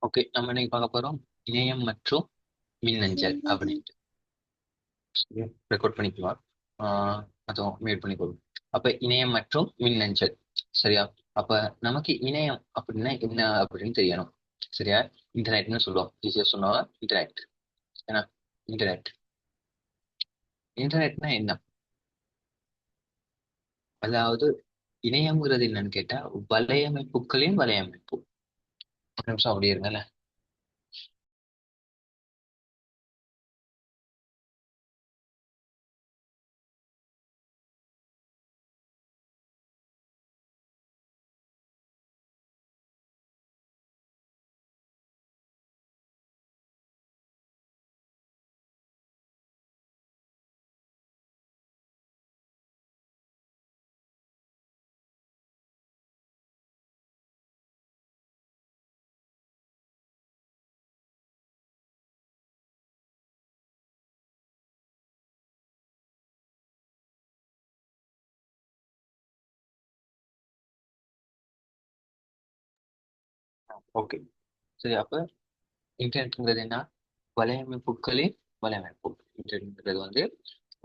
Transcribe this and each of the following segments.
Okay, நம்ம இன்னைக்கு பார்க்க போறோம் இணையம் மற்றும் மின்னஞ்சல் அப்படின்ட்டு. ரெக்கார்ட் பண்ணிக்கலாம். அதுவும் மியூட் பண்ணிக்கணும். அப்ப இணையம் மற்றும் மின்னஞ்சல். சரியா? அப்ப நமக்கு இணையம் அப்படின்னா என்ன அப்படின்னு தெரியணும். சரியா? இன்டர்நெட்னு சொல்லுவோம். ஈஸியா சொன்னா இன்டர்நெட். ஏன்னா இன்டர்நெட் இன்டர்நெட்னா என்ன? அதாவது இணையம்ங்கிறது என்னன்னு கேட்டா வலையமைப்புகளின் வலையமைப்பு. ஒரு நிமிஷம் அப்படி இருங்கல்ல. ஓகே, சரி. அப்ப இன்டர்நெட்ங்கிறது என்ன? வலையமைப்புகளின் வலையமைப்பு. இன்டர்நெட்ங்கிறது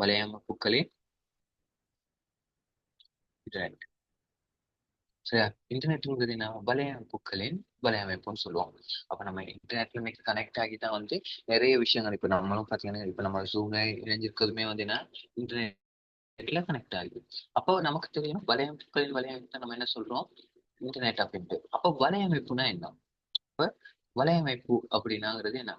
வலையமைப்புகளின் இன்டர்நெட். சரியா? இன்டர்நெட்ங்கிறது என்ன? வலையமைப்புகளின் வலையமைப்புன்னு சொல்லுவோம். அப்ப நம்ம இன்டர்நெட்ல இன்னைக்கு கனெக்ட் ஆகி தான் நிறைய விஷயங்கள் இப்ப நம்மளும் பாத்தீங்கன்னா இப்ப நம்ம ஜூம்ல இணைஞ்சிருக்கிறதுமே என்ன, இன்டர்நெட்ல கனெக்ட் ஆகுது. அப்போ நமக்கு தெரியும் வலையமைப்புகளின் வலையமைப்பு நம்ம என்ன சொல்றோம்? இன்டர்நெட் அப்படின்ட்டு. அப்போ வலையமைப்புனா என்ன? அப்ப வலையமைப்பு அப்படின்னாங்கிறது என்ன?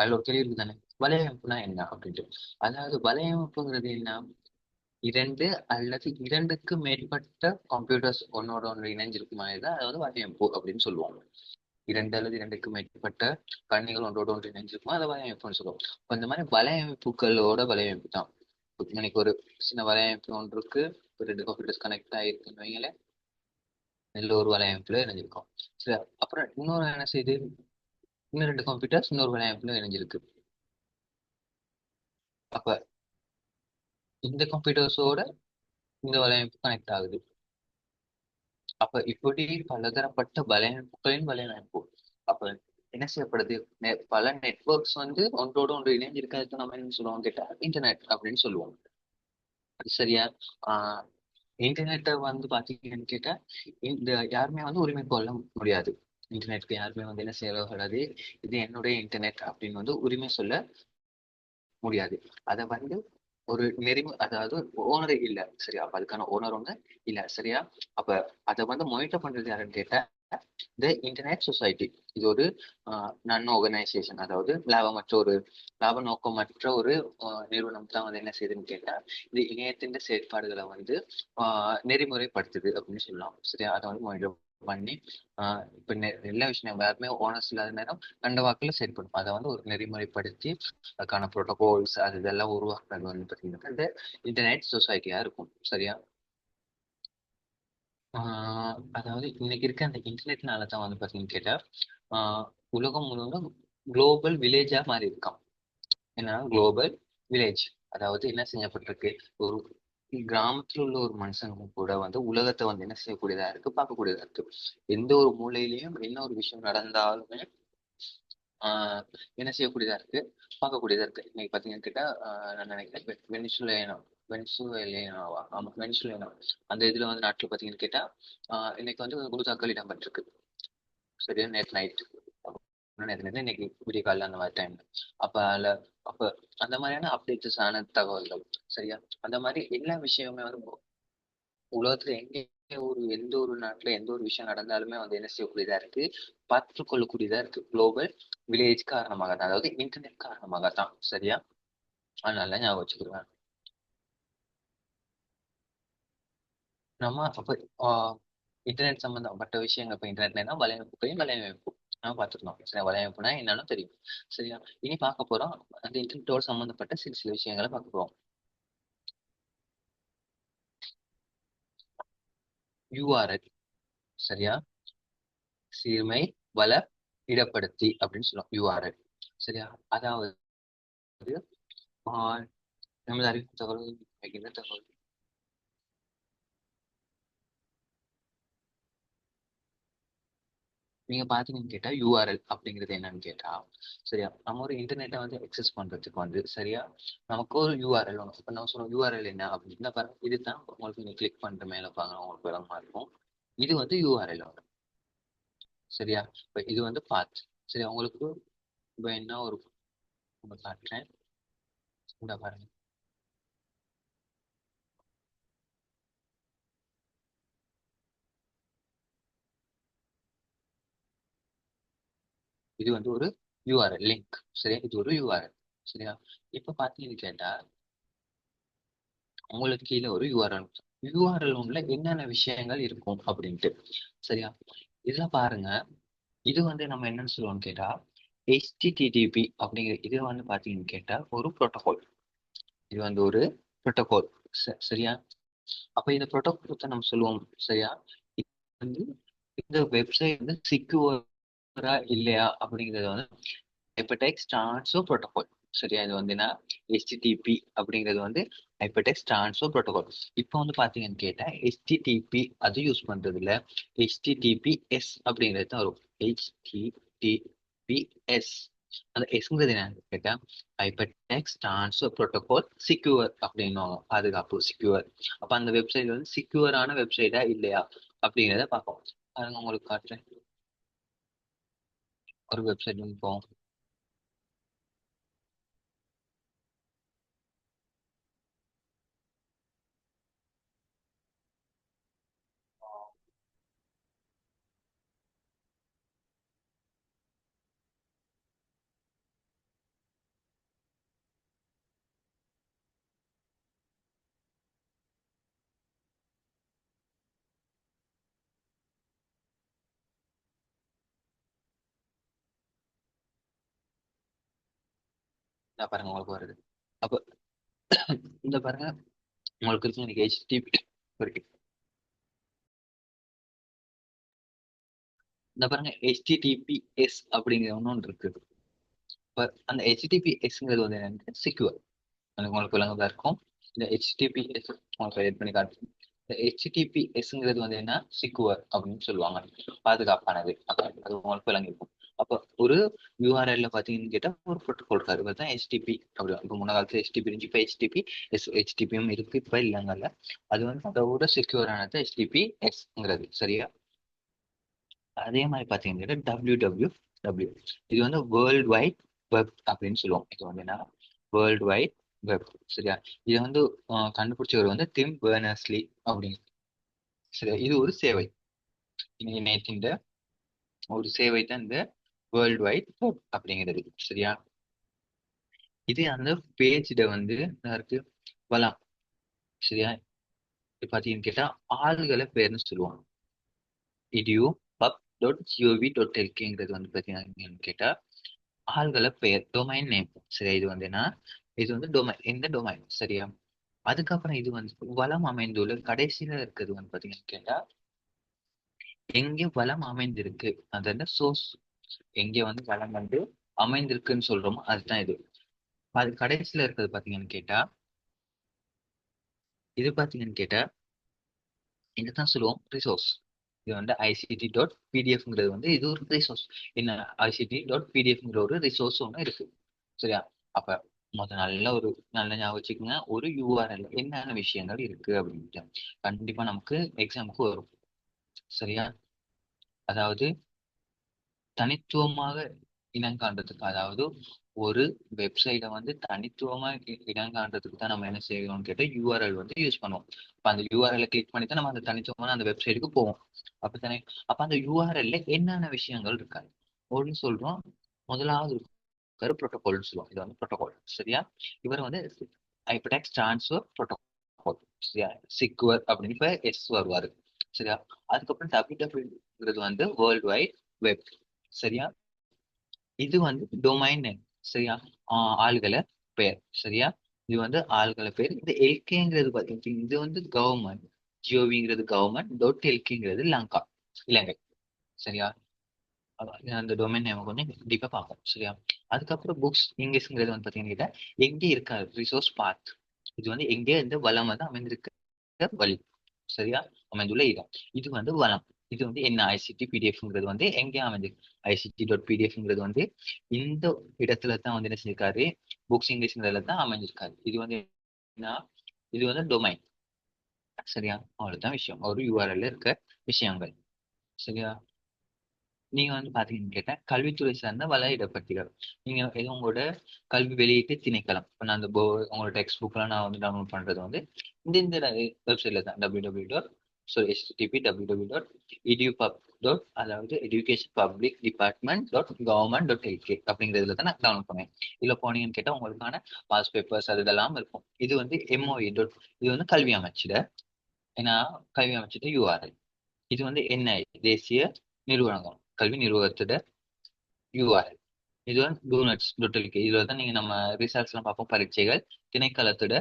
அதுல ஒரு கேள்வி இருக்கு தானே, வலையமைப்புனா என்ன அப்படின்ட்டு. அதாவது வலையமைப்புங்கிறது என்ன? இரண்டு அல்லது இரண்டுக்கு மேற்பட்ட கம்ப்யூட்டர்ஸ் ஒன்னோட ஒன்று இணைஞ்சிருக்குமா தான் அதாவது வலையமைப்பு அப்படின்னு சொல்லுவாங்க. இரண்டு அல்லது இரண்டுக்கு மேற்பட்ட கணினிகள் ஒன்றோட ஒன்று இணைஞ்சிருக்குமா அதை வலையமைப்புன்னு சொல்லுவோம். இப்ப இந்த மாதிரி வலையமைப்புகளோட வலையமைப்பு தான். இன்னைக்கு ஒரு சின்ன வலையமைப்பு ஒன்று இருக்கு. ஒரு ரெண்டு கம்ப்யூட்டர்ஸ் கனெக்ட் ஆகிருக்குன்னு வைங்களேன், இதுல ஒரு வலையமைப்புல இணைஞ்சிருக்கும். சரி, அப்புறம் இன்னொரு என்ன செய்யுது? இன்னும் ரெண்டு கம்ப்யூட்டர்ஸ் இன்னொரு வலையமைப்புல இணைஞ்சிருக்கு. அப்ப இந்த கம்ப்யூட்டர்ஸோட இந்த வலையமைப்பு கனெக்ட் ஆகுது. அப்ப இப்படி பலதரப்பட்ட வலையமைப்புகளின் வலையமைப்பு. அப்ப என்ன செய்யப்படுது? பல நெட்வொர்க்ஸ் ஒன்றோட ஒன்று இணைஞ்சிருக்கிறதுக்கு நம்ம என்ன சொல்லுவோம் கேட்டா இன்டர்நெட் அப்படின்னு சொல்லுவோம். அது சரியா? ஆஹ் இன்டர்நெட்டை பாத்தீங்கன்னு கேட்டா இந்த யாருமே உரிமை கொள்ள முடியாது. இன்டர்நெட்க்கு யாருமே என்ன செய்யக்கூடாது, இது என்னுடைய இன்டர்நெட் அப்படின்னு உரிமை சொல்ல முடியாது. அதை ஒரு நெறிமு அதாவது ஓனர் இல்ல. சரியா? அப்ப அதுக்கான ஓனர் ஒண்ணு இல்ல. சரியா? அப்ப அதை மானிட்டர் பண்றது யாருன்னு கேட்டா த இன்டர்நெட் சொசைட்டி. இது ஒரு நன் ஆர்கனைசேஷன், அதாவது லாப நோக்கமற்ற ஒரு நிறுவனம் தான் என்ன செய்யுதுன்னு கேட்டா இது இணையத்தின் செயற்பாடுகளை நெறிமுறைப்படுத்துது அப்படின்னு சொல்லலாம். சரியா? அதை மானிட்டர் பண்ணி இப்ப எல்லா விஷயம் யாருமே ஓனர்ஸ் இல்லாத நேரம் கண்ட வாக்குல செயற்படும். அதை ஒரு நெறிமுறைப்படுத்தி அதுக்கான ப்ரோட்டோகால்ஸ் அது இதெல்லாம் உருவாக்குறது பாத்தீங்கன்னா இந்த இன்டர்நெட் சொசைட்டியா இருக்கும். சரியா? அதாவது இன்னைக்கு இருக்க அந்த இன்டர்நெட்னால தான் பாத்தீங்கன்னு கேட்டா ஆஹ் உலகம் முழுவதும் குளோபல் வில்லேஜா மாறி இருக்கான். ஏன்னா குளோபல் வில்லேஜ் அதாவது என்ன செய்யப்பட்டிருக்கு? ஒரு கிராமத்துல உள்ள ஒரு மனுஷங்க கூட உலகத்தை என்ன செய்யக்கூடியதா இருக்கு, பார்க்கக்கூடியதா இருக்கு. எந்த ஒரு மூலையிலயும் என்ன ஒரு விஷயம் நடந்தாலுமே என்ன செய்யக்கூடியதா இருக்கு, பார்க்கக்கூடியதா இருக்கு. இன்னைக்கு பாத்தீங்கன்னு கேட்டா நான் நினைக்கிறேன் வெனிசுலேனோ வெனிசுவேலியாவா, ஆமா வெனிசுலேனோ அந்த இதுல நாட்டுல பாத்தீங்கன்னு கேட்டா இன்னைக்கு குருதாக்கள் இடம்பெற்றிருக்கு. சரியா? நேற்று நைட் நேற்று இன்னைக்கு விடிய காலைல அந்த மாதிரி டைம். அப்ப அதுல அப்ப அந்த மாதிரியான அப்டேட்ஸ் ஆன தகவல்கள். சரியா? அந்த மாதிரி எல்லா விஷயமுமே உலகத்துல எந்த ஒரு நாட்டுல எந்த ஒரு விஷயம் நடந்தாலுமே என்ன செய்யக்கூடியதா இருக்கு, பார்த்து கொள்ளக்கூடியதா இருக்கு. குளோபல் வில்லேஜ் காரணமாக தான், அதாவது இன்டர்நெட் காரணமாக தான். சரியா? அதனால ஞாபகம் வச்சுக்கிடுவேன். நம்ம அப்ப ஆஹ் இன்டர்நெட் சம்பந்தப்பட்ட விஷயங்கள் இப்ப இன்டர்நெட்னா வலையமைப்புகளையும் வலையமைப்பு நம்ம பார்த்துருந்தோம். சரி, வலையமைப்புனா என்னன்னு தெரியும். சரியா? இனி பார்க்க போறோம் அந்த இன்டர்நெட்டோட சம்பந்தப்பட்ட சில சில விஷயங்களை பார்க்க போறோம். யூஆர்எல். சரியா? சீர்மை வள இடப்படுத்தி அப்படின்னு சொல்லுவோம் யூஆர்எல். சரியா? அதாவது ஆஹ் நமது அறிவு தகவல் மிகுந்த தகவல். நீங்க பாத்தீங்கன்னு கேட்டா யூஆர்எல் அப்படிங்கிறது என்னன்னு கேட்டா, சரியா, நம்ம ஒரு இன்டர்நெட்டை வந்து எக்ஸஸ் பண்றதுக்கு வந்து சரியா, நமக்கு ஒரு யூஆர்எல் வேணும். இப்ப நம்ம சொல்றோம் யூஆர்எல் என்ன அப்படின்னா பாருங்க, இதுதான் உங்களுக்கு நீங்க கிளிக் பண்ணிட்டு மேல பாருங்க உங்களுக்கு விளக்கமா இருக்கும். இது வந்து யூஆர்எல் வரும். சரியா, இப்ப இது வந்து பாத். சரியா, உங்களுக்கு இப்ப என்ன ஒரு உங்களுக்கு காட்டுறேன். இந்த பாருங்க, இது வந்து ஒரு யூஆர்எல் லிங்க். சரியா, இது ஒரு யூஆர்எல். சரியா, இப்ப பாத்தீங்கன்னு கேட்டா உங்களுக்கு கீழே ஒரு யூஆர்எல். யூஆர்எல் உள்ள என்னென்ன விஷயங்கள் இருக்கும் அப்படின்ட்டு. சரியா, இதுல பாருங்க, இது வந்து நம்ம என்னன்னு சொல்லுவோம்னு கேட்டா HTTP அப்படிங்கிற இது வந்து பாத்தீங்கன்னு கேட்டா ஒரு புரோட்டோகால். இது வந்து ஒரு புரோட்டோகால். சரியா, அப்ப இந்த புரோட்டோகால் நம்ம சொல்லுவோம். சரியா, இது வந்து இந்த வெப்சைட் வந்து சிக்யூரா இல்லையா அப்படிங்கறது வந்து ஹைபர்டெக்ஸ்ட் ட்ரான்ஸ்ஃபர் புரோட்டோகால். சரியா, இது வந்து என்ன, HTTP அப்படிங்கிறது வந்து ஹைபர்டெக்ஸ்ட் ட்ரான்ஸ்ஃபர் புரோட்டோகால். இப்போ வந்து பாத்தீங்கன்னு கேட்டா HTTP அது யூஸ் பண்றது இல்ல, HTTPS அப்படிங்கிறது தான் வரும். HTTPS அந்த எஸ்ங்கிறது என்னன்னு கேட்டா ஹைபர்டெக்ஸ்ட் ட்ரான்ஸ்ஃபர் புரோட்டோகால் சிக்யூர் அப்படின்னு, பாதுகாப்பு சிக்யூர். அப்ப அந்த வெப்சைட் வந்து சிக்யூரான வெப்சைட்டா இல்லையா அப்படிங்கிறத பார்ப்போம். பாருங்க உங்களுக்கு காட்டுறேன். ஒரு வெப்சைட் வந்து போவோம். இந்த பாருங்க உங்களுக்கு வருது. அப்ப இந்த பாருங்க உங்களுக்கு இருக்கு இன்னைக்கு HTTP இருக்கு. இந்த பாருங்க HTTPS அப்படிங்கிற ஒன்று இருக்கு. இப்ப அந்த HTTPSங்கிறது வந்து என்னன்னு செக்யூர். அது உங்களுக்கு விளங்குதா இருக்கும். இந்த HTTPS உங்களுக்கு எட் பண்ணி காட்டு. இந்த HTTPSங்கிறது வந்து என்ன, செக்யூர் அப்படின்னு சொல்லுவாங்க, பாதுகாப்பானது. அது உங்களுக்கு விளங்கிருக்கும். அப்ப ஒரு யூஆர்எல்ல பாத்தீங்கன்னு கேட்டா ஒரு புரோட்டோகால் இருக்காது. அதுதான் HTTP அப்படி. இப்ப முன்ன காலத்துல HTTP இருந்துச்சு, இப்ப HTTPயும் இருக்கு, இப்ப இல்லைங்கல்ல. அது வந்து அதோட செக்யூரானது HTTPSங்கிறது. சரியா, அதே மாதிரி பாத்தீங்கன்னா WWW, இது வந்து வேர்ல்ட் வைட் வெப் அப்படின்னு சொல்லுவோம். இது வந்து என்ன, வேர்ல்ட் வைட் வெப். சரியா, இது வந்து கண்டுபிடிச்சவர் வந்து டிம் பெர்னர்ஸ்லி அப்படின்னு. சரியா, இது ஒரு சேவை. இன்னைக்கு நேற்று இந்த ஒரு சேவை தான் இந்த வேர்ல்ட் வைட் வெப் அப்படிங்கிறது. சரியா, இது அந்த பேஜ்ல வந்து என்ன இருக்கு, வளம். சரியா, இது பாத்தீங்கன்னு கேட்டா ஆள்களை பேர்னு சொல்லுவாங்க. இடியூ pub.gov.lkங்கிறது வந்து பாத்தீங்கன்னு கேட்டா ஆள்களை பெயர், டொமைன் நேம். சரியா, இது வந்து என்ன, இது வந்து டொமைன், இந்த டொமைன். சரியா, அதுக்கப்புறம் இது வந்து வளம் அமைந்துள்ள கடைசியில இருக்கிறது வந்து பாத்தீங்கன்னு கேட்டா எங்க வளம் அமைந்திருக்கு, அது சோர்ஸ். எங்க வந்து வளம் வந்து அமைந்திருக்குன்னு சொல்றோமோ அதுதான் இது. அது கடைசியில இருக்கிறது பாத்தீங்கன்னு கேட்டா, இது பாத்தீங்கன்னு கேட்டா இதுதான் சொல்லுவோம் ரிசோர்ஸ். இது வந்து ICT.pdfங்கிறது வந்து இது ஒரு ரிசோர்ஸ். என்ன, ICT.pdfங்கிற ஒரு ரிசோர்ஸ் ஒன்று இருக்கு. சரியா, அப்ப நல்ல ஒரு நல்ல ஞாபகம் வச்சுக்கோங்க, ஒரு யூஆர்எல் என்னென்ன விஷயங்கள் இருக்கு அப்படின்ட்டு கண்டிப்பா நமக்கு எக்ஸாமுக்கு வரும். சரியா, அதாவது தனித்துவமாக இனங்காண்றதுக்கு, அதாவது ஒரு வெப்சைட்டை வந்து தனித்துவமா இனங்காண்றதுக்கு தான் நம்ம என்ன செய்யணும்னு கேட்டா யூஆர்எல் வந்து யூஸ் பண்ணுவோம். அப்ப அந்த யூஆர்எல் கிளிக் பண்ணி தான் நம்ம அந்த தனித்துவமான அந்த வெப்சைட்டுக்கு போவோம். அப்படித்தானே, அப்ப அந்த யூஆர்எல்ல என்னென்ன விஷயங்கள் இருக்காது ஒன்று சொல்றோம். முதலாவது இருக்காரு புரோட்டோகால்னு சொல்லுவோம். இது வந்து புரோட்டோகால். சரியா, இவர் வந்து ஹைபர்டெக்ஸ்ட் ட்ரான்ஸ்ஃபர் புரோட்டோகால். சரியா, சிக்வர் அப்படின்னு இப்ப எஸ் வருவாரு. சரியா, அதுக்கப்புறம் WWW வந்து வேர்ல்ட் வைட் வெப். சரியா, இது வந்து டொமைன் நேம். சரியா, ஆள்களை பெயர். சரியா, இது வந்து ஆள்களை பேர். இந்த எல்கேங்கிறது பாத்தீங்கன்னா இது வந்து கவர்மெண்ட். ஜிஓவிங்கிறது கவர்மெண்ட். .lkங்கிறது லங்கா, இலங்கை. சரியா, அந்த டொமைன் நேம் கொஞ்சம் டீப்பா பார்ப்போம். சரியா, அதுக்கப்புறம் புக்ஸ் இங்கிலீஷ்ங்கிறது வந்து பாத்தீங்கன்னா எங்கே இருக்காது, ரிசோர்ஸ் பாத். இது வந்து எங்கே இந்த வளம் வந்து அமைந்திருக்க வழி. சரியா, அமைந்துள்ள இடம், இது வந்து வளம். இது வந்து என்ன ஐசிடி பிடிஎஃப்ங்கிறது வந்து எங்கே அமைஞ்சிருக்கு? ICT.pdf வந்து இந்த இடத்துல தான் வந்து என்ன செஞ்சிருக்காரு, புக்ஸ் இங்கிலீஷ்ங்கிறதுல தான் அமைஞ்சிருக்காரு. இது வந்து என்ன, இது வந்து டொமைன். சரியா? அவ்வளவுதான் விஷயம். ஒரு URL இருக்க விஷயங்கள். சரியா? நீங்க வந்து பாத்தீங்கன்னு கேட்டா கல்வித்துறை சார்ந்த வலையிடப்பட்டிகள். நீங்க இது உங்களோட கல்வி வெளியீட்டு திணைக்களம். இப்ப நான் அந்த உங்களோட டெக்ஸ்ட் புக் எல்லாம் நான் வந்து டவுன்லோட் பண்றது வந்து இந்த வெப்சைட்ல தான் http://edupub. அதாவது எஜுகேஷன் பப்ளிக் டிபார்ட்மெண்ட் .gov.lk அப்படிங்கிறதுல தான் நான் டவுன்லோட் பண்ணுவேன். இதுல போனீங்கன்னு கேட்டா உங்களுக்கான பாஸ் பேப்பர்ஸ் அது இதெல்லாம் இருக்கும். இது வந்து MOE. இது வந்து கல்வி அமைச்சிட, ஏன்னா கல்வி அமைச்சிட URL. இது வந்து NI தேசிய நிறுவனம், கல்வி நிறுவனத்தோட URL. இது வந்து டூனட்ஸ்.lk. இதுல தான் நீங்க நம்ம ரிசல்ட்ஸ் எல்லாம் பார்ப்போம், பரீட்சைகள் திணைக்களத்தோட.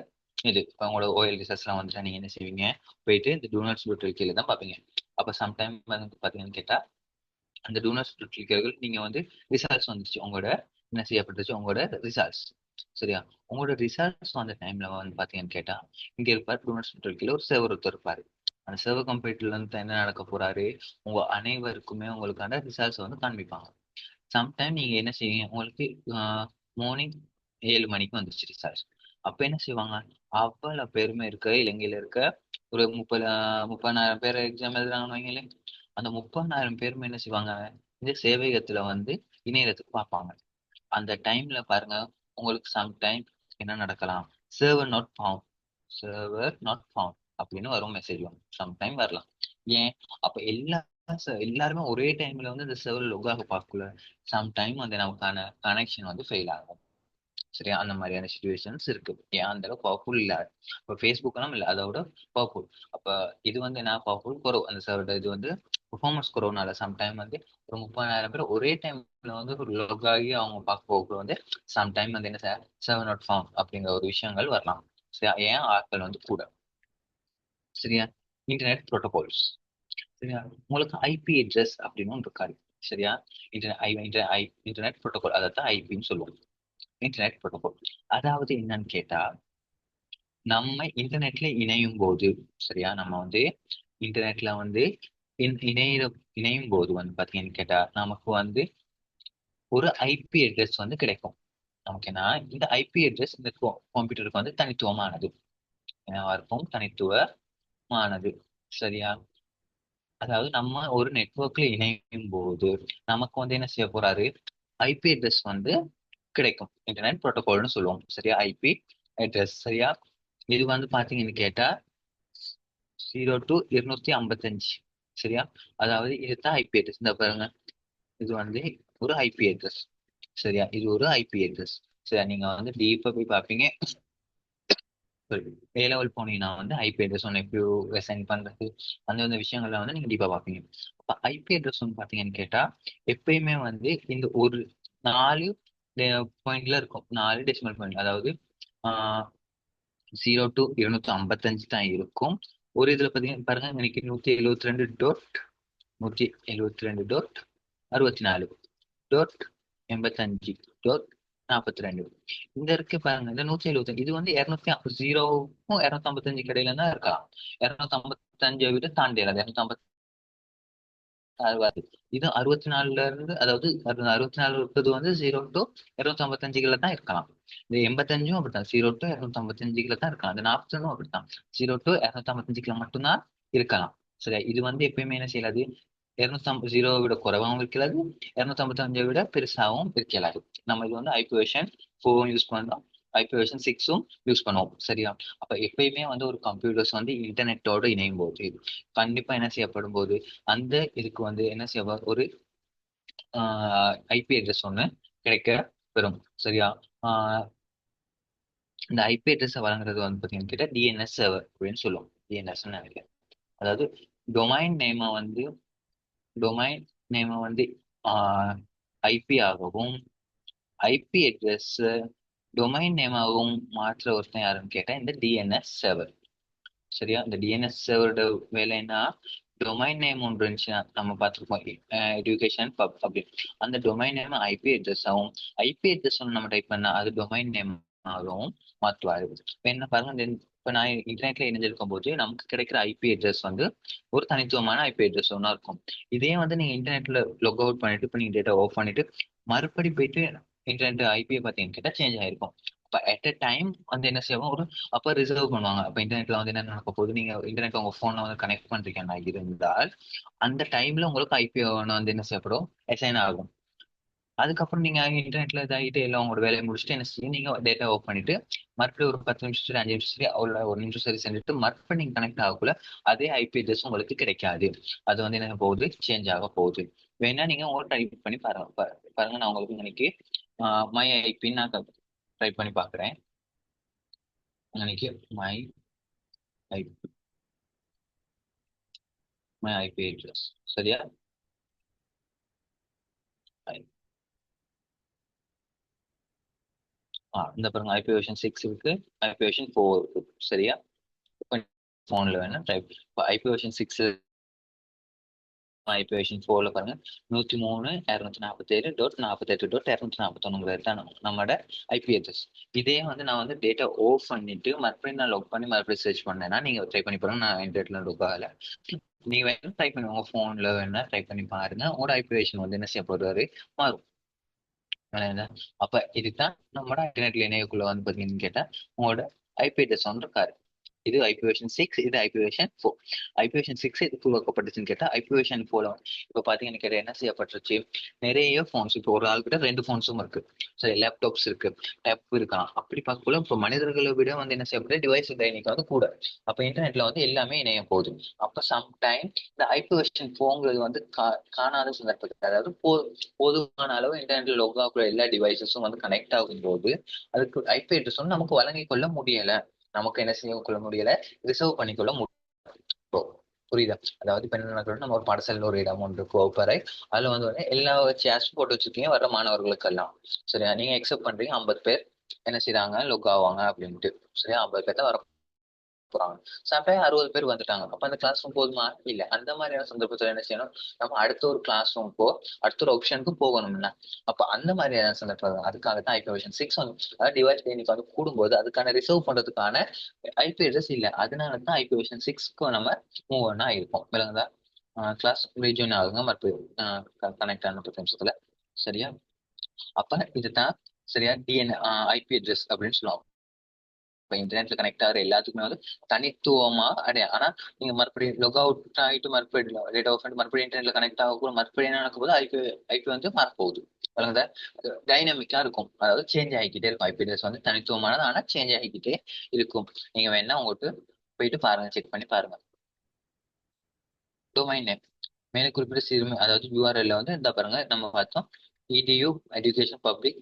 இது இப்போ உங்களோட OL ரிசல்ட்ஸ் எல்லாம் வந்துட்டா நீங்க என்ன செய்வீங்க, போயிட்டு இந்த டூனட்ஸ்.lk தான் பார்ப்பீங்க. அப்ப சம்டைம் வந்து பாத்தீங்கன்னு கேட்டா அந்த டூனட்ஸ்.lk நீங்க வந்து ரிசல்ட்ஸ் வந்துச்சு, உங்களோட என்ன செய்யப்பட்டுச்சு, உங்களோட ரிசல்ட்ஸ். சரியா? உங்களோட ரிசல்ட்ஸ் வந்த டைம்ல வந்து பாத்தீங்கன்னு கேட்டா இங்க இருப்பார் டூனட்ஸ்.lk ஒரு சர்வர் ஒருத்தர் இருப்பாரு. அந்த சர்வர் கம்ப்யூட்டர்ல இருந்து என்ன நடக்க போறாரு, உங்க அனைவருக்குமே உங்களுக்கான ரிசல்ட்ஸ் வந்து காண்பிப்பாங்க. சம்டைம் நீங்க என்ன செய்வீங்க, உங்களுக்கு மார்னிங் 7 மணிக்கு வந்துச்சு ரிசல்ட். அப்ப என்ன செய்வாங்க, அவ்வளவு பேருமே இருக்க இலங்கையில இருக்க ஒரு 30,000 பேர் எக்ஸாம் எழுதுறாங்கன்னு வைங்களே, அந்த 30,000 பேருமே என்ன செய்வாங்க, இந்த சேவையகத்துல வந்து இணையத்துக்கு பார்ப்பாங்க. அந்த டைம்ல பாருங்க, உங்களுக்கு சம்டைம் என்ன நடக்கலாம், server not found, server not found அப்படின்னு வரும், மெசேஜ் வரும், சம்டைம் வரலாம். ஏன், அப்ப எல்லாருமே ஒரே டைம்ல வந்து இந்த சர்வர் லொக் ஆக பார்க்கல, சம்டைம் வந்து நமக்கான கனெக்ஷன் வந்து ஃபெயில் ஆகும். சரியா? அந்த மாதிரியான சுச்சுவேஷன்ஸ் இருக்கு. ஏன் அந்த அளவுக்கு பவர்ஃபுல் இல்ல. இப்போ ஃபேஸ்புக் எல்லாம் இல்ல, அதோட பவர்ஃபுல். அப்ப இது வந்து என்ன, பவர்ஃபுல் குறவு அந்த சர்வர். இது வந்து பெர்ஃபார்மன்ஸ் குறவுனால சம்டைம் வந்து ஒரு 30,000 பேர் ஒரே டைம்ல வந்து ஒரு லொக் ஆகி அவங்க பார்க்க போக வந்து சம்டைம் வந்து என்ன சார், சர்வர் நாட் ஃபவுண்ட் அப்படிங்கிற ஒரு விஷயங்கள் வரலாம். சரியா? ஏன் ஆட்கள் வந்து கூட. சரியா? Internet protocols. சரியா? உங்களுக்கு ஐபி அட்ரஸ் அப்படின்னு ஒன்று இருக்காரு. சரியா? இன்டர்நெட் ப்ரோட்டோகால், அதான் ஐபின்னு சொல்லுவோம். இன்டர்நெட் ப்ரோட்டோகால் அதாவது என்னன்னு கேட்டா, நம்ம இன்டர்நெட்ல இணையும் போது, சரியா, நம்ம வந்து இன்டர்நெட்ல வந்து இணையும் போது வந்து பாத்தீங்கன்னு கேட்டா நமக்கு வந்து ஒரு ஐபி அட்ரஸ் வந்து கிடைக்கும். நமக்குன்னா இந்த ஐபி அட்ரஸ் இந்த கம்ப்யூட்டருக்கு வந்து தனித்துவமானது. என்னவா இருக்கும், தனித்துவமானது. சரியா? அதாவது நம்ம ஒரு நெட்வொர்க்ல இணையும் போது நமக்கு வந்து என்ன செய்ய போறாரு, ஐபி அட்ரஸ் வந்து கிடைக்கும். இன்டர்நெட் புரோட்டோகால்னு சொல்லுவோம். சரியா? IP address. சரியா? இது வந்து பாத்தீங்கன்னு கேட்டா 0 to 255. சரியா? அதாவது இதுதான் ஐபி அட்ரஸ். இந்த பாருங்க, இது வந்து ஒரு ஐபி அட்ரஸ். சரியா? இது ஒரு ஐபி அட்ரஸ். சரியா? நீங்க வந்து டீப்பா போய் பார்ப்பீங்க. ஏ லெவல் போனீங்கன்னா வந்து ஐபி அட்ரஸ் ஒன்று எப்படி அசைன் பண்றது, அந்த விஷயங்கள்ல வந்து நீங்க டீப்பா பார்ப்பீங்க. அப்ப ஐபி அட்ரஸ் ஒன்று பாத்தீங்கன்னு கேட்டா எப்பயுமே வந்து இந்த ஒரு 4 பாயிண்ட்ல இருக்கும், 4 டெசிமல் பாயிண்ட். அதாவது 0 to 255 தான் இருக்கும். ஒரு இதுல பாத்தீங்கன்னா பாருங்க, இன்னைக்கு 172.172.64.85.42. இந்த இருக்கு பாருங்க, இந்த 175 இது வந்து 0க்கும் 255 கடையில தான் இருக்கலாம். 255 விட தாண்டி 256. இது 64ல இருந்து, அதாவது 64 இருக்கிறது வந்து 0 to 255 தான் இருக்கலாம். இந்த 85ம் அப்படித்தான், 0 to 255 தான் இருக்கலாம். இந்த 41 அப்படித்தான், 0 to 255 மட்டும்தான் இருக்கலாம். சரியா? இது வந்து எப்பயுமே என்ன செய்யலாது, 250 விட குறைவாகவும் இருக்காது, 255 விட பெருசாகவும் இருக்கலாது. நம்ம இது வந்து IPv4 யூஸ் பண்ணோம், IPv6 யூஸ் பண்ணுவோம். சரியா? அப்ப எப்பயுமே வந்து ஒரு கம்ப்யூட்டர்ஸ் வந்து இன்டர்நெட்டோட இணையும் போது கண்டிப்பா என்ன செய்யப்படும் போது அந்த இதுக்கு வந்து என்ன செய்ய ஒரு ஐபி அட்ரஸ் ஒன்று கிடைக்க பெறும். சரியா? ஆஹ் இந்த ஐபி அட்ரஸ் வழங்குறது வந்து பாத்தீங்கன்னு கேட்டா டிஎன்எஸ் சர்வர் அப்படின்னு சொல்லுவோம். டிஎன்எஸ் நினைக்கிறேன். அதாவது டொமைன் நேம வந்து டொமைன் நேம வந்து ஐபி ஆகவும் ஐபி அட்ரஸ் டொமைன் நேமாகவும் மாற்ற ஒருத்தன் யாருன்னு கேட்டா இந்த டிஎன்எஸ் சர்வர். சரியா? இந்த டிஎன்எஸ் சர்வரோட வேலைன்னா, டொமைன் நேம் ஒன்று இருந்துச்சுன்னா நம்ம பார்த்துருப்போம், எஜுகேஷன் பப் அப்படின்னு. அந்த டொமைன் நேம் ஐபி அட்ரஸ் ஆகும். ஐபி அட்ரஸ் ஒன்று நம்ம டைப் பண்ணா அது டொமைன் நேம் ஆகவும் மாற்றுவாரு. இப்போ என்ன பாருங்க, இப்ப நான் இன்டர்நெட்ல இணைஞ்சிருக்கும் போது நமக்கு கிடைக்கிற ஐபி அட்ரஸ் வந்து ஒரு தனித்துவமான ஐபி அட்ரஸ் ஒன்றா இருக்கும். இதே வந்து நீங்க இன்டர்நெட்ல லொக் அவுட் பண்ணிட்டு இப்ப நீங்க டேட்டா ஆஃப் பண்ணிட்டு மறுபடி போயிட்டு இன்டர்நெட் ஐபியை பார்த்தீங்கன்னு கேட்டா சேஞ்ச் ஆயிருக்கும். அப்ப அட் அ டைம் வந்து என்ன செய்வோம், ஒரு அப்ப ரிசர்வ் பண்ணுவாங்க. அப்ப இன்டர்நெட்ல வந்து என்ன நடக்க போகுது, நீங்க இன்டர்நெட் உங்க போன்ல வந்து கனெக்ட் பண்றீங்கன்னா இருந்தால் அந்த டைம்ல உங்களுக்கு ஐபி வந்து என்ன செய்யப்படும், அசைன் ஆகும். அதுக்கப்புறம் நீங்க இன்டர்நெட்ல இதாகிட்டு எல்லாம் உங்களோட வேலையை முடிச்சுட்டு என்ன செய்யும், நீங்க டேட்டா ஆஃப் பண்ணிட்டு மறுபடியும் ஒரு 10 நிமிஷம் சரி 5 நிமிஷம் சரி அவ்வளோ ஒரு நிமிஷம் சரி செஞ்சுட்டு மறுபடியும் நீங்க கனெக்ட் ஆகக்குள்ள அதே ஐபி அட்ரஸ் உங்களுக்கு கிடைக்காது. அது வந்து என்ன போகுது, சேஞ்ச் ஆக போகுது. வேணா நீங்க உங்களை டைப் பண்ணி பாருங்க. பாருங்க நான் உங்களுக்கு இன்னைக்கு மை ஐபின்னு நான் டைப் பண்ணி பாக்குறேன். இன்னைக்கு ஐ மை ஐபி அட்ரஸ் சரியா. இந்த பாருங்க ஐபி வெர்ஷன் 6 இருக்கு, ஐபி வெர்ஷன் 4 இருக்கு சரியா. போன்ல வேணா டைப். இப்போ ஐபி வெர்ஷன் 6 ஐபி வெர்ஷன் 4ல பாருங்க 103.247.48.241 தான் நம்மளோட ஐபி அட்ரஸ். இதே வந்து நான் வந்து டேட்டா ஆஃப் பண்ணிட்டு மறுபடியும் நான் லாக் பண்ணி மறுபடியும் சர்ச் பண்ணேன்னா நீங்க ட்ரை பண்ணி பாருங்க. நான் இன்டர்நெட்ல லாக் ஆகல. நீங்க வேணும் ட்ரை பண்ணி உங்க போன்ல வேணா ட்ரை பண்ணி பாருங்க. உங்களோட ஐபி வெர்ஷன் வந்து என்ன செய்ய போறாரு, மாறும். வேணாங்களா? அப்ப இதுதான் நம்மளோட இன்டர்நெட்ல இணையக்குள்ள வந்து பாத்தீங்கன்னு கேட்டா உங்களோட ஐபி அட்ரஸ் வந்து இருக்காரு. இது ஐபி வெர்ஷன் 6, இது ஐபி வெர்ஷன் 4. ஐபி வெர்ஷன் 6 இது உருவாக்கப்பட்டுச்சுன்னு கேட்டா ஐபி வெர்ஷன் 4 இப்ப பாத்தீங்கன்னு கேட்டா என்ன செய்யப்பட்டுருச்சு, நிறைய போன்ஸ் இப்போ ஒரு ஆள் கிட்ட 2 போன்ஸும் இருக்கு சரி, லேப்டாப்ஸ் இருக்கு, டேப் இருக்கான். அப்படி பார்க்கக்குள்ள இப்போ மனிதர்களை விட வந்து என்ன செய்யப்பட்ட டிவைஸ் இன்னைக்கு வந்து கூட. அப்ப இன்டர்நெட்ல வந்து எல்லாமே இணைய போகுது. அப்ப சம்டைம் இந்த ஐபி வெர்ஷன் 4 வந்து காணாத சந்தர்ப்பத்தில், அதாவது போதுமான அளவு இன்டர்நெட்ல லோக் ஆகுற எல்லா டிவைசஸும் வந்து கனெக்ட் ஆகும் போது அதுக்கு ஐபி அட்ரஸ் வந்து நமக்கு வழங்கிக் கொள்ள முடியல, நமக்கு என்ன செய்ய கொள்ள முடியல, ரிசர்வ் பண்ணிக்கொள்ள முடியும். புரியுதா? அதாவது இப்ப என்ன நடக்கணும், நம்ம ஒரு பாடசாலையில் ஒரு இடம் ஒன்று வகுப்பறை, அதுல வந்து எல்லா சேர்ஸும் போட்டு வச்சிருக்கீங்க வர்ற மாணவர்களுக்கு எல்லாம் சரியா. நீங்க எக்ஸெப்ட் பண்றீங்க 50 பேர் என்ன செய்யறாங்க லொக் ஆவாங்க அப்படின்ட்டு சரியா. 50 பேர் தான் வர போறாங்க. சம்டைம் 60 பேர் வந்துட்டாங்க. அப்ப அந்த கிளாஸ் ரூம் போதுமா, இல்ல. அந்த மாதிரியான சந்தர்ப்பத்துல என்ன செய்யணும், நம்ம அடுத்த ஒரு கிளாஸ் ரூம்க்கோ அடுத்த ஒரு ஆப்ஷனுக்கு போகணும்னா அப்ப அந்த மாதிரியான சந்தர்ப்பம் அதுக்காகத்தான் ஐபி வெர்ஷன் 6 வந்து, அதாவது டிவைஸ் இன்னைக்கு வந்து கூடும்போது அதுக்கான ரிசர்வ் பண்றதுக்கான ஐபி அட்ரஸ் இல்ல. அதனாலதான் ஐபி வெர்ஷன் 6க்கு நம்ம மூவ் ஆனா இருக்கும். விளங்குதா? கிளாஸ் ரீஜன் ஆகுங்க மறுபடியும் கனெக்ட் ஆன 10 நிமிஷத்துல சரியா. அப்ப இதுதான் சரியா டிஎன் ஐபி அட்ரஸ் அப்படின்னு சொல்லுவாங்க. இப்ப இன்டர்நெட்ல கனெக்ட் ஆகிற எல்லாத்துக்குமே வந்து தனித்துவமா அடையும். ஆனா நீங்க மறுபடியும் லொக் அவுட் ஆகிட்டு மறுபடியும் டேட்டா ஆஃப் பண்ணிட்டு மறுபடியும் இன்டர்நெட்ல கனெக்ட் ஆகக்கூட மறுபடியும் என்ன நடக்கும் போது ஐபி ஐபி வந்து மாறப்போகுது. வழங்குதா? டைனமிக்கா இருக்கும், அதாவது சேஞ்ச் ஆகிக்கிட்டே இருக்கும். ஐபி அட்ரஸ் வந்து தனித்துவமானது, ஆனா சேஞ்ச் ஆகிக்கிட்டே இருக்கும். நீங்க வேணா உங்களுக்கு போயிட்டு பாருங்க, செக் பண்ணி பாருங்க. டொமைன் நேம் மேலே குறிப்பிட்ட சிறுமி, அதாவது யூஆர்எல்ல வந்து இந்த பாருங்க நம்ம பார்த்தோம் இடியூ எஜுகேஷன் பப்ளிக்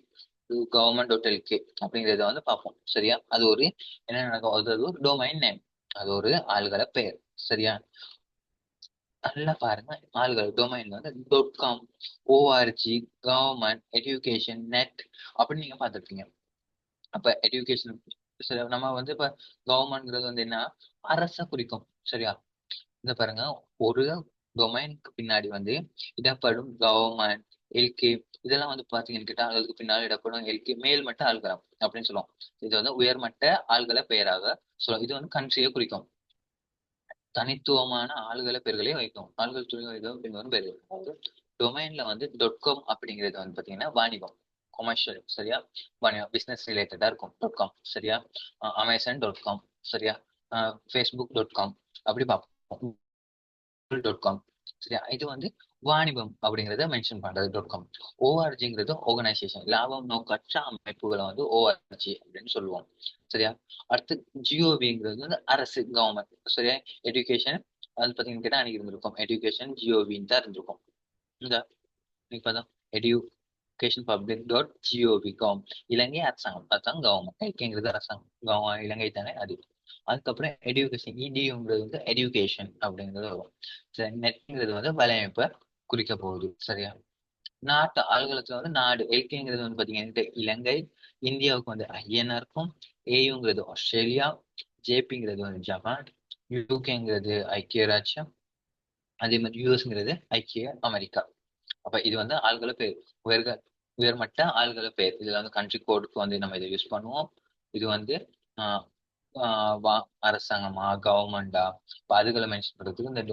government.lk அப்படிங்கறத வந்து பார்ப்போம் சரியா. அது ஒரு என்ன நடக்கும், அது ஒரு டொமைன் நேம், அது ஒரு ஆள்கள பெயர் சரியா. நல்லா பாருங்க, ஆள்கள் டொமைன் வந்து .com, O R G, government, education, net அப்படின்னு நீங்க பார்த்துருக்கீங்க. அப்ப எஜுகேஷன் நம்ம வந்து இப்ப கவர்மெண்ட்ங்கிறது வந்து என்ன, அரச குறிக்கும் சரியா. இந்த பாருங்க, ஒரு டொமைனுக்கு பின்னாடி வந்து இடப்படும் கவர்மெண்ட், எல்கே இதெல்லாம் வந்து பாத்தீங்கன்னு கேட்டா ஆளுகளுக்கு பின்னாடி இடப்படும் எல்கே மேல்மட்ட ஆள்களம் அப்படின்னு சொல்லுவோம். இது வந்து உயர்மட்ட ஆள்களை பெயராக சொல்லுவோம். இது வந்து கண்ட்ரியை குறிக்கும். தனித்துவமான ஆள்களை பெயர்களே வைக்கும். ஆள்கள் துறை வைக்கும் பேர். டொமைன்ல வந்து .com அப்படிங்கிறது வந்து பாத்தீங்கன்னா வாணிபம், கொமர்ஷியல் சரியா. வாணிபம் பிசினஸ் ரிலேட்டடா இருக்கும் .com சரியா. Amazon.com சரியா. Facebook.com அப்படி பார்ப்போம். .com சரியா. இது வந்து வாணிபம் அப்படிங்கறத மென்ஷன் பண்றது .com. ஓஆர்ஜிங்கிறது ஆர்கனைசேஷன், லாபம் நோக்கற்ற அமைப்புகளை வந்து ஓஆர்ஜி அப்படின்னு சொல்லுவோம் சரியா. அடுத்து ஜிஓவிங்கிறது வந்து அரசு, கவர்மெண்ட் சரியா. எஜுகேஷன் அது பாத்தீங்கன்னு கேட்டா அன்னைக்கு இருந்திருக்கும், எஜுகேஷன் ஜிஓவின்னு தான் இருந்திருக்கும். இந்த இப்பதான் எஜுகேஷன் பப்ளிக் .gov இலங்கை அரசாங்கம், அதுதான் கவர்மெண்ட். ஐக்கியங்கிறது அரசாங்கம், இலங்கை தானே அது. அதுக்கப்புறம் எஜுகேஷன் இடிங்கிறது வந்து எஜுகேஷன் அப்படிங்கிறது வரும். நெட்ங்கிறது வந்து வலையமைப்பை குறிக்க போகுது சரியா. நாட்டு ஆளுகளுக்கு வந்து நாடு, எல்கேங்கிறது வந்து பாத்தீங்கன்னா இலங்கை, இந்தியாவுக்கு வந்து ஐஎன்ஆருக்கும், ஏயுங்கிறது ஆஸ்திரேலியா, ஜேபிங்கிறது வந்து ஜப்பான், யூகேங்கிறது ஐக்கிய ராஜ்யம், அதே மாதிரி யூஎஸ்ங்கிறது ஐக்கிய அமெரிக்கா. அப்ப இது வந்து ஆள்களை பேர், உயர்மட்ட ஆள்களை பேர். இதுல வந்து கண்ட்ரி கோடுக்கு வந்து நம்ம இதை யூஸ் பண்ணுவோம். இது வந்து அரசாங்கமா கவர்மெண்டா அதுகளை மென்ஷன் பண்றதுக்கு இந்த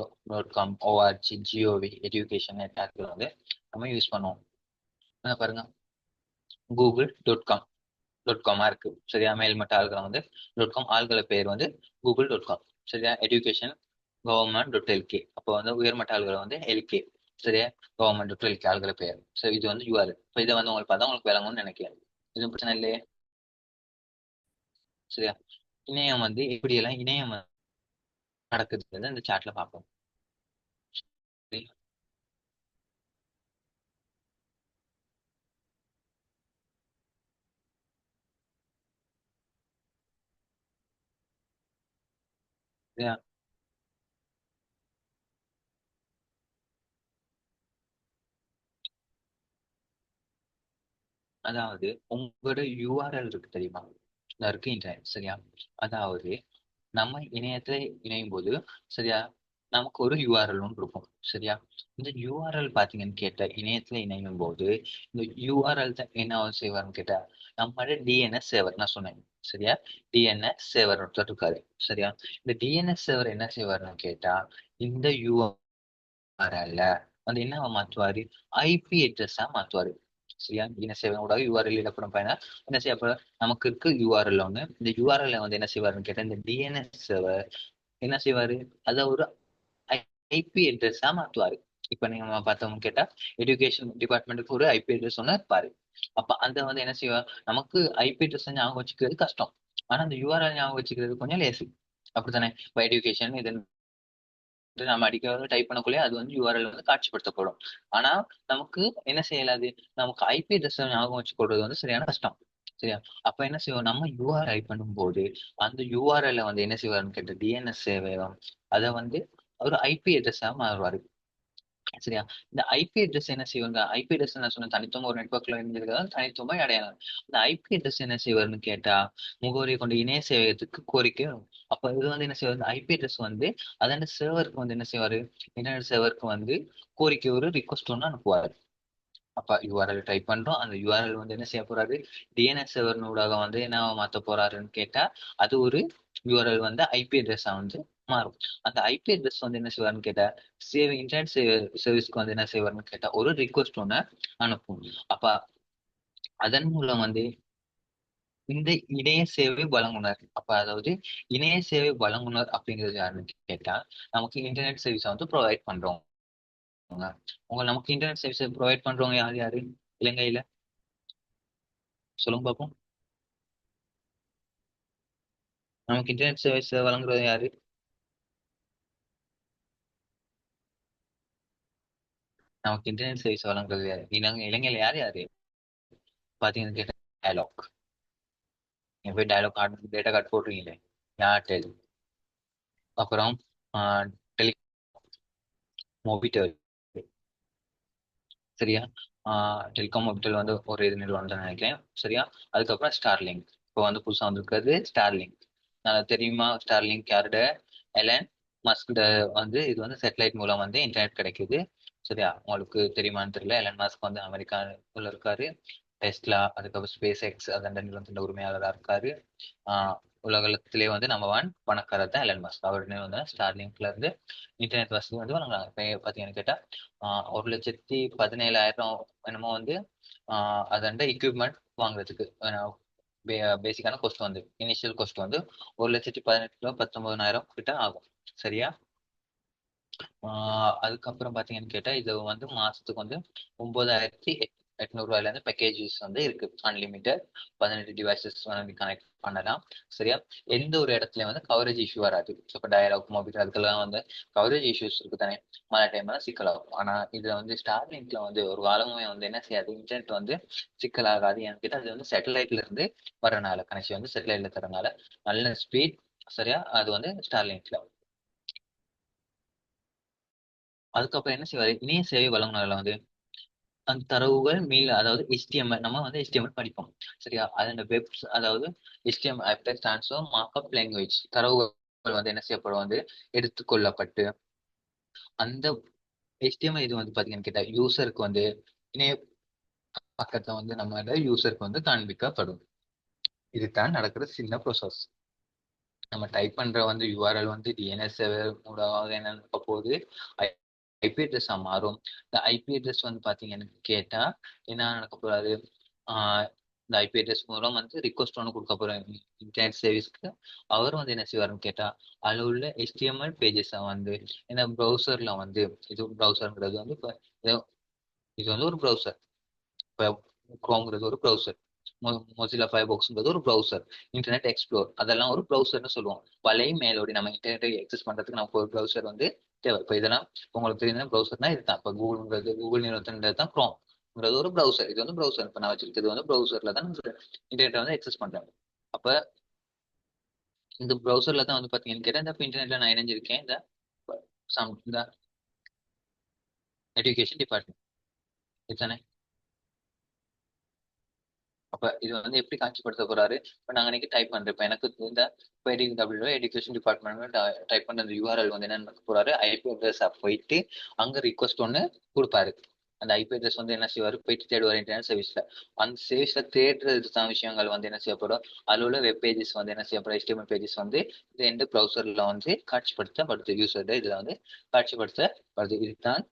.com ஓஆர்ஜி ஜிஓவி எஜுகேஷன் நெட்ஒர்க்ல வந்து நம்ம யூஸ் பண்ணுவோம். பாருங்க google.com இருக்கு சரியா. மேல்மட்ட ஆள்களை வந்து .com ஆள்களை பேர் வந்து google.com சரியா. எஜுகேஷன் government.lk அப்போ வந்து உயர்மட்ட ஆள்களை வந்து எல்கே சரியா. government.lk ஆள்களை பேர். ஸோ இது வந்து யூஆர்எல். இப்போ இதை வந்து உங்களுக்கு பார்த்தா உங்களுக்கு விளங்கும்னு நினைக்கிறேன். எதுவும் பிரச்சனை இல்லையே சரியா. இணையம் வந்து எப்படியெல்லாம் இணையம் நடக்குதுன்றதை இந்த சாட்ல பார்ப்போம். சரியா. அதாவது உங்களோட யூஆர்எல் இருக்கு தெரியுமா, இந்த இருக்கு இன்டர்நெட் சரியா. அதாவது நம்ம இணையத்துல இணையும் போது சரியா நமக்கு ஒரு யூஆர்எல் ஒன்று இருக்கும் சரியா. இந்த யூஆர்எல் பாத்தீங்கன்னு கேட்ட இணையத்துல இணையும் போது இந்த யூஆர்எல் தான் என்ன செய்வார்னு கேட்டா நம்மளோட டிஎன்எஸ் சேவர் நான் சொன்னேன் சரியா. டிஎன்எஸ் சேவர் ஒருத்தர் இருக்காரு சரியா. இந்த டிஎன்எஸ் சேவர் என்ன செய்வார்னு கேட்டா இந்த யூஆர்எல்ல வந்து என்ன மாத்துவாரு, ஐபி அட்ரஸா மாத்துவாரு சரியா. என்ன செய்வாங்க யூஆர்எல் இடப்படும் பயனா என்ன செய்ய நமக்கு இருக்கு யூஆர்எல் ஒண்ணு. இந்த யூஆர்எல் வந்து என்ன செய்வாருன்னு கேட்டா இந்த டிஎன்எஸ் என்ன செய்வாரு அதை ஒரு ஐபி அட்ரஸா மாத்துவாரு. இப்ப நீங்க பார்த்தோம்னு கேட்டா எஜுகேஷன் டிபார்ட்மெண்ட்டுக்கு ஒரு ஐபி அட்ரஸ் ஒண்ணு இருப்பாரு. அப்ப அந்த வந்து என்ன செய்வார், நமக்கு ஐபி அட்ரஸ் ஞாபகம் வச்சுக்கிறது கஷ்டம். ஆனா அந்த யூஆர்எல் ஞாபகம் வச்சுக்கிறது கொஞ்சம் லேசி அப்படித்தானே. இப்போ எஜுகேஷன் இது நம்ம அடிக்க டைப் பண்ணக்குள்ளே அது வந்து யூஆர்எல் வந்து காட்சிப்படுத்தப்படும். ஆனா நமக்கு என்ன செய்யலாது, நமக்கு ஐபி அட்ரஸ் ஞாபகம் வச்சு கொடுறது வந்து சரியான கஷ்டம் சரியா. அப்ப என்ன செய்வோம், நம்ம யூஆர்எல் டைப் பண்ணும்போது அந்த யூஆர்எல் வந்து என்ன செய்வாருன்னு கேட்ட டிஎன்எஸ் சேவையம் அதை வந்து ஒரு ஐபி அட்ரஸா மாறுவாரு சரியா. இந்த ஐபி அட்ரஸ் என்ன செய்வாங்க, ஐபி அட்ரஸ் நான் சொன்ன தனித்துவம் ஒரு நெட்ஒர்க்ல இருந்திருக்கிறதா தனித்துவமா அடையாளம். இந்த ஐபி அட்ரஸ் என்ன செய்வாருன்னு கேட்டா முகவரியை கொண்டு இணைய சேவையத்துக்கு கோரிக்கை வரும். அப்ப இது வந்து என்ன செய்வாரு, ஐபி அட்ரஸ் வந்து அதோட சர்வருக்கு வந்து என்ன செய்வாரு, இன்டர்நெட் சர்வருக்கு வந்து கோரிக்கை ஒரு ரிக்வஸ்ட் ஒன்று அனுப்புவாரு. அப்ப யூஆர்எல் டைப் பண்றோம், அந்த யூஆர்எல் வந்து என்ன செய்ய போறாரு, டிஎன்எஸ் சர்வர் ஊடாக வந்து என்ன மாத்த போறாருன்னு கேட்டா அது ஒரு யூஆர்எல் வந்து ஐபி அட்ரஸா வந்து மாறும். அந்த ஐபி அட்ரஸ் வந்து என்ன செய்வாருன்னு கேட்டா சேவை இன்டர்நெட் சர்வீஸ்க்கு வந்து என்ன செய்வாருன்னு கேட்டா ஒரு ரிக்வஸ்ட் ஒண்ணு அனுப்பும். அப்ப அதன் மூலம் வந்து இந்த இணைய சேவை வழங்குனர், அப்ப அதாவது இணைய சேவை வழங்குனர் அப்படிங்கிறது யாருன்னு கேட்டா நமக்கு இன்டர்நெட் சர்வீஸ் வந்து ப்ரொவைட் பண்றோம். நமக்கு இன்டர்நெட் சர்வீஸ் ப்ரொவைட் பண்றவங்க யார் யாரு இலங்கையில, சொல்லுங்க பார்ப்போம். நமக்கு இன்டர்நெட் சர்வீஸ் வழங்குறது யாரு, நமக்கு இன்டர்நெட் சர்வீஸ் வழங்குறது யாரு இலங்கையில யார் யாரு பாத்தீங்கன்னு கேட்டா டயலாக். நீங்க போய் டயலாக் கார்டு டேட்டா கார்டு போடுறீங்களே ஏர்டெல், அப்புறம் டெலி மொபிட்டல் சரியா. டெலிகாம் மொபிட்டல் வந்து ஒரு இது நிறுவனம் தான் நினைக்கிறேன் சரியா. அதுக்கப்புறம் ஸ்டார்லிங்க் இப்போ வந்து புதுசா வந்திருக்கிறது ஸ்டார்லிங்க். தெரியுமா ஸ்டார்லிங்க் யாரோட, எலன் மஸ்க் வந்து இது வந்து சேட்டலைட் மூலம் வந்து இன்டர்நெட் கிடைக்குது சரியா. உங்களுக்கு தெரியுமான்னு தெரியல, எலன் மஸ்க் வந்து அமெரிக்காவுல இருக்காரு. டெஸ்லா அதுக்கப்புறம் ஸ்பேஸ் எக்ஸ் அதன் நிறுவனத்தின் உரிமையாளராக இருக்காரு. ஆஹ் உலகத்திலே வந்து நம்பர் ஒன் பணக்காரர் தான் எலன் மஸ்க். அவருடைய நிறுவனம் ஸ்டார்லிங்க்ல இருந்து இன்டர்நெட் வசதி வந்து வழங்குறாங்க. இப்போ பாத்தீங்கன்னு கேட்டா 1,17,000 என்னமோ வந்து அதண்ட எக்யூப்மெண்ட் வாங்குறதுக்கு பேசிக்கான கோஸ்ட் வந்து இனிஷியல் கோஸ்ட் வந்து 1,18,19,000 கிட்ட ஆகும் சரியா. அதுக்கப்புறம் பாத்தீங்கன்னு கேட்டா இது வந்து மாசத்துக்கு வந்து 9,800 இருந்து பேக்கேஜஸ் வந்து இருக்கு. அன்லிமிட்டட் 18 டிவைசஸ் வந்து கனெக்ட் பண்ணலாம் சரியா. எந்த ஒரு இடத்துல வந்து கவரேஜ் இஷ்யூ வராது. இப்போ டயலாக் மொபைல் அதுக்கெல்லாம் வந்து கவரேஜ் இஷ்யூஸ் இருக்கு தானே, மழை டைம்ல சிக்கலாகும். ஆனா இதுல வந்து ஸ்டார்லிங்க்ல வந்து ஒரு காலமே வந்து என்ன செய்யாது, இன்டர்நெட் வந்து சிக்கலாகாது. ஏன்னு கேட்டா அது வந்து சேட்டலைட்ல இருந்து வரனால கனெக்ஷன் வந்து சேட்டலைட்ல தரனால நல்ல ஸ்பீட் சரியா. அது வந்து ஸ்டார்லிங்க்ல. அதுக்கப்புறம் என்ன செய்வாரு, இணைய சேவை வழங்குனதுல வந்து அந்த தரவுகள் மீள் அதாவது HTML நம்ம வந்து HTML படிப்போம் சரியா. அதோட வெப்ஸ் அதாவது HTML stands for markup language. தரவுகள் வந்து என்ன செய்யப்படும் வந்து எடுத்துக்கொள்ளப்பட்டு அந்த HTML இது வந்து பாத்தீங்கன்னு கேட்டா யூசருக்கு வந்து இணைய பக்கத்துல வந்து நம்ம யூசருக்கு வந்து காண்பிக்கப்படும். இதுதான் நடக்கிற சின்ன ப்ரோசஸ். நம்ம டைப் பண்ற வந்து யூஆர்எல் வந்து டிஎன்எஸ் மூலமாக என்ன நடக்க போகுது, ஐபி அட்ரஸ் மாறும். இந்த ஐபி அட்ரஸ் வந்து பாத்தீங்கன்னு கேட்டா என்ன நடக்க போறாரு, இந்த ஐபி அட்ரஸ் மூலம் வந்து ரிக்வஸ்ட் ஒன்று கொடுக்க போறேன் இன்டர்நெட் சர்வீஸ்க்கு. அவர் வந்து என்ன செய்வாருன்னு கேட்டா அதுல உள்ள HTML பேஜஸ் வந்து ஏன்னா ப்ரௌசர்ல வந்து இது ப்ரௌசர்ங்கிறது வந்து இப்போ இது வந்து ஒரு ப்ரௌசர். இப்போ குரோம்ங்கிறது ஒரு ப்ரௌசர், மொசிலா ஃபயர்பாக்ஸ்ங்கிறது ஒரு ப்ரௌசர், இன்டர்நெட் எக்ஸ்ப்ளோர் அதெல்லாம் ஒரு ப்ரௌசர்னு சொல்லுவோம். வலை மேலோடி நம்ம இன்டர்நெட்டை எக்ஸஸ் பண்றதுக்கு நமக்கு ஒரு ப்ரௌசர் வந்து தேவை. இப்போ இதெல்லாம் உங்களுக்கு தெரியுதுன்னா ப்ரௌசர்னா இதுதான். இப்போ கூகுள் நிறுவனத்துன்றது தான் குரோம்ங்கிறது ஒரு ப்ரௌசர். இது வந்து ப்ரௌசர். இப்போ நான் வச்சிருக்கிறது வந்து ப்ரௌசர்ல தான் இன்டர்நெட்டை வந்து எக்ஸஸ் பண்றேன். அப்ப இந்த ப்ரௌசர்ல தான் வந்து பாத்தீங்கன்னு கேட்டா இந்த இன்டர்நெட்ல நான் இணைஞ்சிருக்கேன். இந்த எஜுகேஷன் டிபார்ட்மெண்ட் இதுதானே. அப்ப இது வந்து எப்படி காட்சிப்படுத்த போறாரு, இப்ப நாங்க இன்னைக்கு டைப் பண்றோம். இப்ப எனக்கு இந்த எஜுகேஷன் டிபார்ட்மெண்ட் டைப் பண்ண அந்த யூஆர்எல் வந்து என்ன பண்ண போறாரு, ஐபி அட்ரஸ் போயிட்டு அங்க ரிக்வஸ்ட் ஒண்ணு கொடுப்பாரு. அந்த ஐபி அட்ரஸ் வந்து என்ன செய்வாரு, போயிட்டு தேடுவார் இன்டர்நெட் சர்வீஸ்ல. அந்த சர்வீஸ்ல தேடுறது தான் விஷயங்கள் வந்து என்ன செய்யப்படும், அதுல உள்ள வெப் பேஜஸ் வந்து என்ன செய்யப்படும், HTML பேஜஸ் வந்து இந்த எந்த ப்ரௌசர்ல வந்து காட்சிப்படுத்தப்படுது, யூசர் இதுல வந்து காட்சிப்படுத்தப்படுது. இதுதான்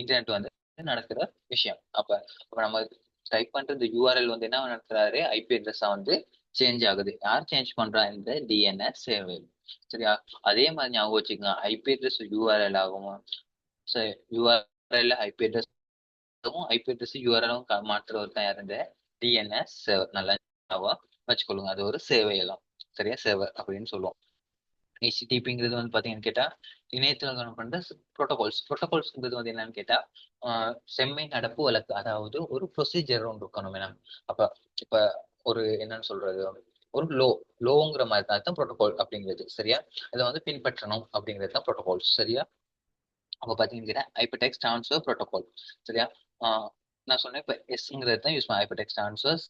இன்டர்நெட் வந்து நடக்கிற விஷயம். அப்ப அப்ப நம்ம டைப் பண்ற இந்த யூஆர்எல் வந்து என்ன நடத்துறாரு, ஐபி அட்ரஸா வந்து சேஞ்ச் ஆகுது. யார் சேஞ்ச் பண்றா, இந்த டிஎன்எஸ் சேவை. சரியா, அதே மாதிரி ஞாபகம் வச்சுக்கோங்க, ஐபி அட்ரஸ் யூஆர்எல் ஆகும். யூஆர்எல் ஐபி அட்ரஸ் ஆகும், ஐபி அட்ரஸ் யூஆர்எலும் மாற்றுறவர் தான் யார், இந்த டிஎன்எஸ் சேவர். நல்லா ஞாபகம் வச்சுக்கொள்ளுங்க, அது ஒரு சேவையகம். சரியா, சேவர் அப்படின்னு சொல்லுவோம். HTTPங்கிறது வந்து பாத்தீங்கன்னு கேட்டா இணையத்தில் பண்ற ப்ரோட்டோகால்ஸ்ங்கிறது வந்து என்னன்னு கேட்டா செம்மை நடப்பு வழக்கு, அதாவது ஒரு ப்ரொசீஜர் ஒன்று இருக்கணும் வேணாம். அப்ப இப்ப ஒரு என்னன்னு சொல்றது, ஒரு லோங்கிற மாதிரி தான் ப்ரோட்டோகால் அப்படிங்கிறது. சரியா, இதை வந்து பின்பற்றணும் அப்படிங்கிறது தான் ப்ரோட்டோகால்ஸ். சரியா, அப்ப பாத்தீங்கன்னா ஹைப்பர்டெக்ஸ்ட் ட்ரான்ஸ்ஃபர் ப்ரோட்டோகால். சரியா, நான் சொன்னேன் இப்ப எஸ்ங்கிறது தான் யூஸ் பண்ண ஹைப்பர்டெக்ஸ்ட் ட்ரான்ஸ்ஃபர்